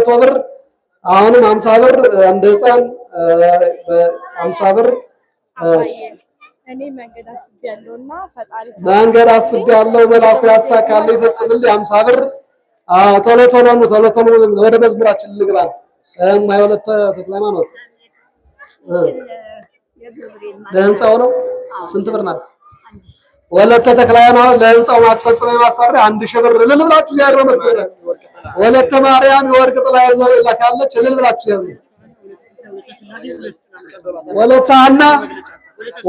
100 ብር አሁንም 50 ብር እንደ ህፃን 50 ብር እኔ መንገድ አስቤያለሁ መላኩ ያሳካልኝ ይፈጽምልኝ 50 ብር ቶሎ ቶሎ ነው ቶሎ ቶሎ ወደ መዝሙራችን ልግባ የማይወለተ ተክለ ሃይማኖት ለህንጻው ነው ስንት ብር ናት ወለተ ተክለ ሃይማኖት ለህንጻው ማስፈጸሚያ ማሰሪያ 1000 ብር እልል ብላችሁ ያለው መስገድ ወለተ ማርያም የወርቅ ጥላ ይዘው ይላካለች እልል ብላችሁ ያለው ወለተ ሐና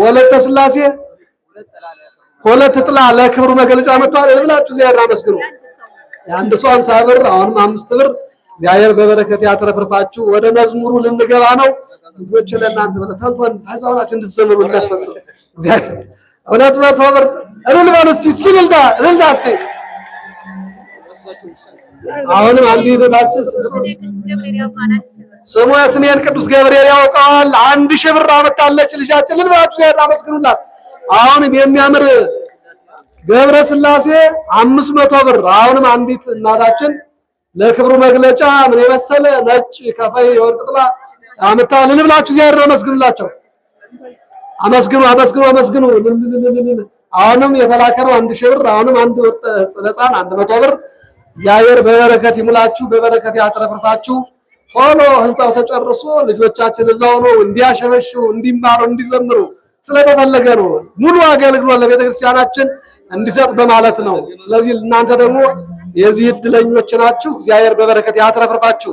ወለተ ስላሴ ወለተ ጥላ ለክብሩ መገለጫ መጥቷል እልል ብላችሁ ዚያራ መስግኑ አንድ ሰው 50 ብር አሁንም 5 ብር እግዚአብሔር በበረከት ያትረፍርፋችሁ ወደ መዝሙሩ ልንገባ ነው ልጆች ለእናንተ ተንቶን ታዛውናችሁ እንድትዘምሩ እናስፈስም እግዚአብሔር 200 ብር እልል በሉ እስቲ ልልዳ እስቲ አሁንም አንድ ይዘታችን ስሙ ስሜን ቅዱስ ገብርኤል ያውቀዋል 1000 ብር አመጣለች ልጃችን እልል ብላችሁ ያመስግኑላት አሁንም የሚያምር ገብረ ስላሴ 500 ብር አሁንም አንዲት እናታችን ለክብሩ መግለጫ ምን የመሰለ ነጭ ከፈይ የወርቅ ጥላ አመጣ እልል ብላችሁ ዚያራ መስግኑላቸው አመስግኑ አሁንም የተላከረው 1000 ብር አሁንም አንድ ወጥ ህፃን 100 ብር ያየር በበረከት ይሙላችሁ በበረከት ያትረፍርፋችሁ ቶሎ ህንጻው ተጨርሶ ልጆቻችን እዛው ነው እንዲያሸበሹ እንዲማሩ እንዲዘምሩ ስለተፈለገ ነው ሙሉ አገልግሎት ለቤተክርስቲያናችን እንዲሰጥ በማለት ነው ስለዚህ እናንተ ደግሞ የዚህ እድለኞች ናችሁ እግዚአብሔር በበረከት ያትረፍርፋችሁ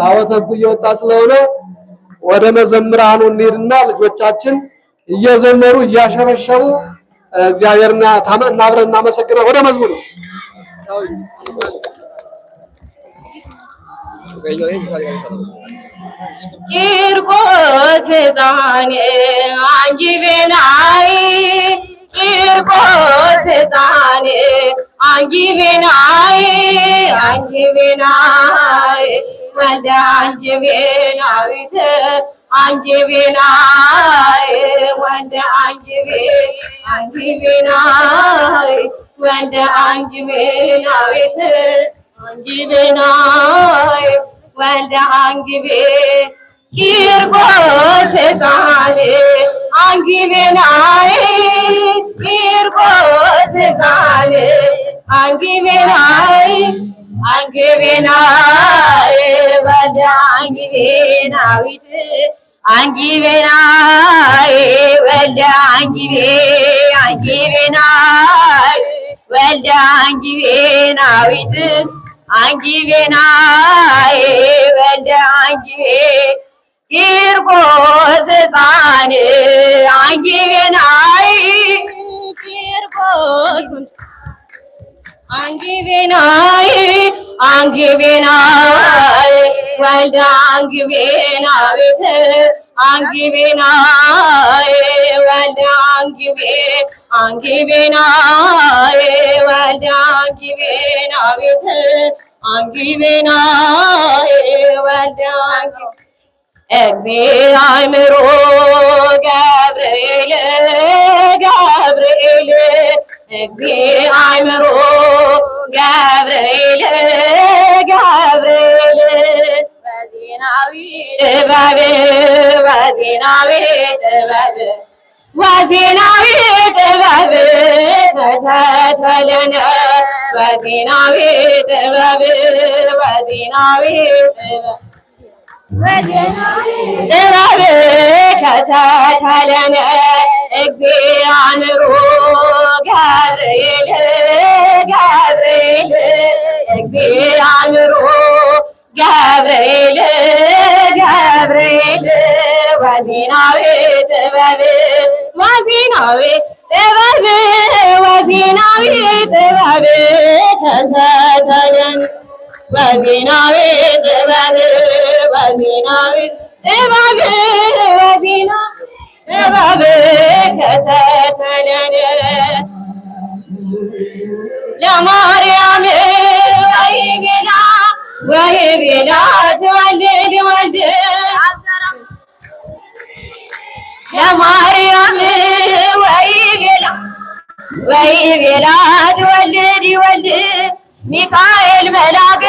ታወተ እየወጣ ስለሆነ ወደ መዘምራኑ እንሄድና ልጆቻችን እየዘመሩ እያሸበሸቡ እግዚአብሔርና አብረን እናመሰግናለን ወደ መዝሙሩ ቂርቆስ ሕፃኔ አንጊቤናይ ቂርቆስ ሕፃኔ አንጊቤናይ ወልደ አንጊቤናዊት አንጊቤናይ ወልደ አንጊቤናይ ወልደ አንጊቤናዊት አንጊቤናይ ወልደ አንጊቤ ቂርቆስ ሕፃኔ አንጊቤናይ ቂርቆስ ሕፃኔ አንጊቤናይ ወልደ አንጊቤናዊት አንጊቤናይ ወልደ አንጊቤናይ ወልደ አንጊቤናዊት አንጊቤናይ ወልደ አንጊቤ ቂርቆስ ሕፃኔ አንጊቤናይ ቂርቆስ አንጊቤናይ ወልደ አንጊቤናዊት አንጊቤናይ ወልደ አንጊቤናይ ወልደ አንጊቤናዊት አንጊቤናይ ወልደ እግዚአብሔር ገብርኤል እግዚአብሔር ገብርኤል በዜናዊ ጥበብ ተተለነ በዜናዊ ጥበብ ከተተለነ እግዚአብሔር ገብርኤል እግዚአብሔር ገብርኤል ወዜናዊ ጥበብ ተሰተለን ወዜናዊ ጥበብ ተሰተለን ለማርያም ወይቤላ ትወልድ ወልድ ለማርያም ወይቤላ ትወልድ ወልድ ሚካኤል መልአክ